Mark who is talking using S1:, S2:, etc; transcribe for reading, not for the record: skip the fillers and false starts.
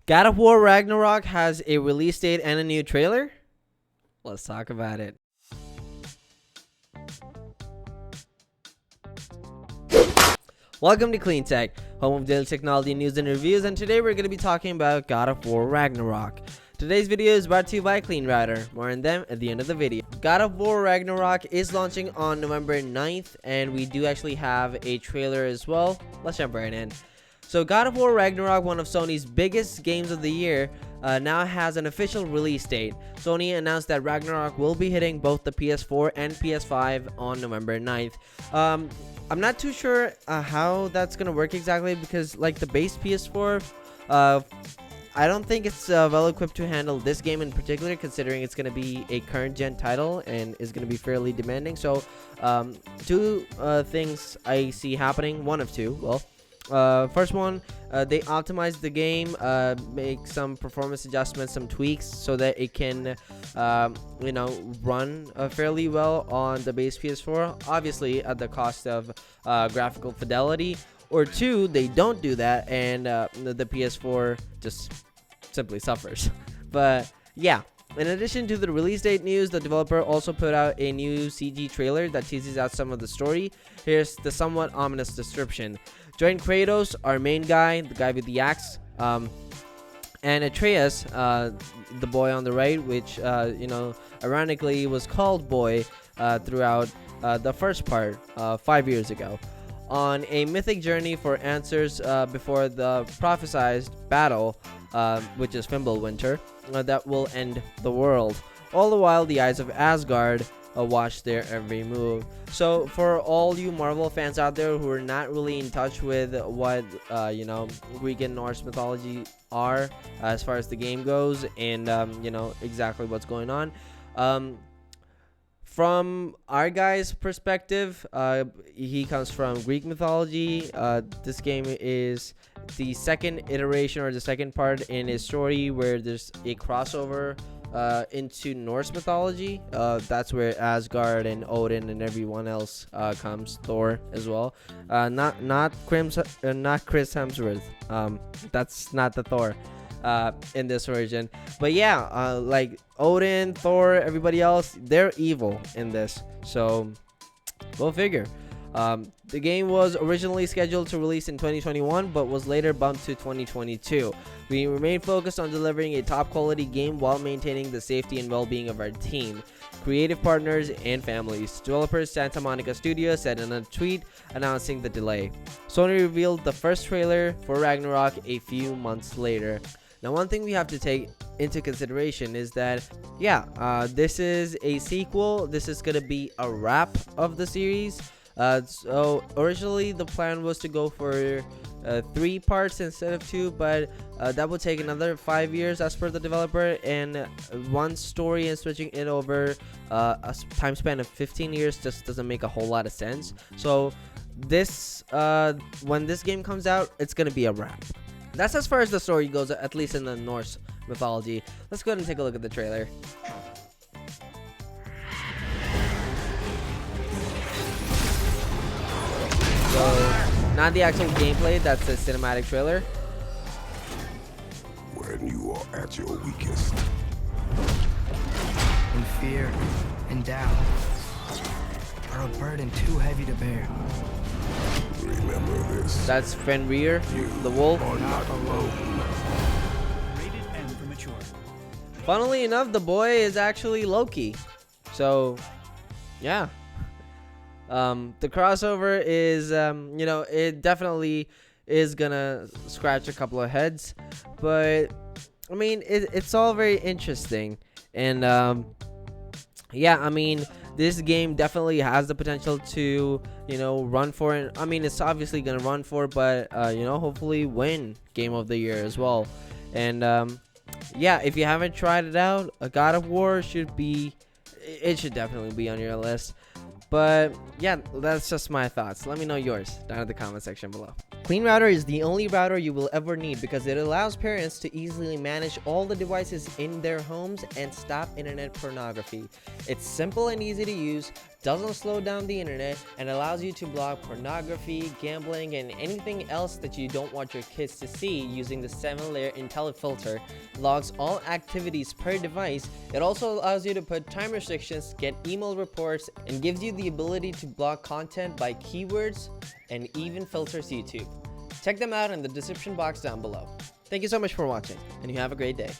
S1: God of War Ragnarok has a release date and a new trailer? Let's talk about it. Welcome to Clean Tech, home of daily technology news and reviews, and today we're going to be talking about God of War Ragnarok. Today's video is brought to you by Clean Router. More on them at the end of the video. God of War Ragnarok is launching on November 9th, and we do actually have a trailer as well. Let's jump right in. So God of War Ragnarok, one of Sony's biggest games of the year, now has an official release date. Sony announced that Ragnarok will be hitting both the PS4 and PS5 on November 9th. I'm not too sure how that's gonna work exactly, because like the base PS4, I don't think it's well equipped to handle this game in particular, considering it's going to be a current gen title and is going to be fairly demanding. So two things I see happening, one of two. Well, first one, they optimize the game, make some performance adjustments, some tweaks so that it can run fairly well on the base PS4, obviously at the cost of graphical fidelity. Or two, they don't do that and the PS4 just simply suffers. But yeah, in addition to the release date news, the developer also put out a new CG trailer that teases out some of the story. Here's the somewhat ominous description. Join Kratos, our main guy, the guy with the axe, and Atreus, the boy on the right, which ironically was called Boy throughout the first part 5 years ago, on a mythic journey for answers before the prophesized battle, which is Fimbulwinter, that will end the world. All the while, the eyes of Asgard watch their every move. So for all you Marvel fans out there who are not really in touch with what Greek and Norse mythology are as far as the game goes, and exactly what's going on, from our guy's perspective, he comes from Greek mythology. This game is the second iteration, or the second part in his story, where there's a crossover into Norse mythology. That's where Asgard and Odin and everyone else comes. Thor as well. Not Chris Hemsworth. That's not the Thor in this version. But yeah, like Odin, Thor, everybody else, they're evil in this. So go figure. The game was originally scheduled to release in 2021, but was later bumped to 2022. We remain focused on delivering a top quality game while maintaining the safety and well-being of our team, creative partners, and families. Developer Santa Monica Studios said in a tweet announcing the delay. Sony revealed the first trailer for Ragnarok a few months later. Now, one thing we have to take into consideration is that, this is a sequel. This is going to be a wrap of the series. So originally the plan was to go for 3 parts instead of 2, but that would take another 5 years as per the developer, and one story and switching it over a time span of 15 years just doesn't make a whole lot of sense. So this when this game comes out, it's gonna be a wrap. That's as far as the story goes, at least in the Norse mythology. Let's go ahead and take a look at the trailer. So, not the actual gameplay, that's a cinematic trailer.
S2: When you are at your weakest,
S3: when fear and doubt are a burden too heavy to bear,
S2: remember this.
S1: That's Fenrir, the wolf.
S2: Are not alone.
S4: Rated M for mature.
S1: Funnily enough, the boy is actually Loki. So, yeah. The crossover is, it definitely is gonna scratch a couple of heads, but I mean, it's all very interesting, and this game definitely has the potential to, run for it. I mean, it's obviously gonna run for, but hopefully win Game of the Year as well. And if you haven't tried it out, a God of War should definitely be on your list. But yeah, that's just my thoughts. Let me know yours down in the comment section below. Clean Router is the only router you will ever need because it allows parents to easily manage all the devices in their homes and stop internet pornography. It's simple and easy to use, doesn't slow down the internet, and allows you to block pornography, gambling, and anything else that you don't want your kids to see using the 7-layer IntelliFilter. Logs all activities per device. It also allows you to put time restrictions, get email reports, and gives you the ability to block content by keywords and even filters YouTube. Check them out in the description box down below. Thank you so much for watching, and you have a great day.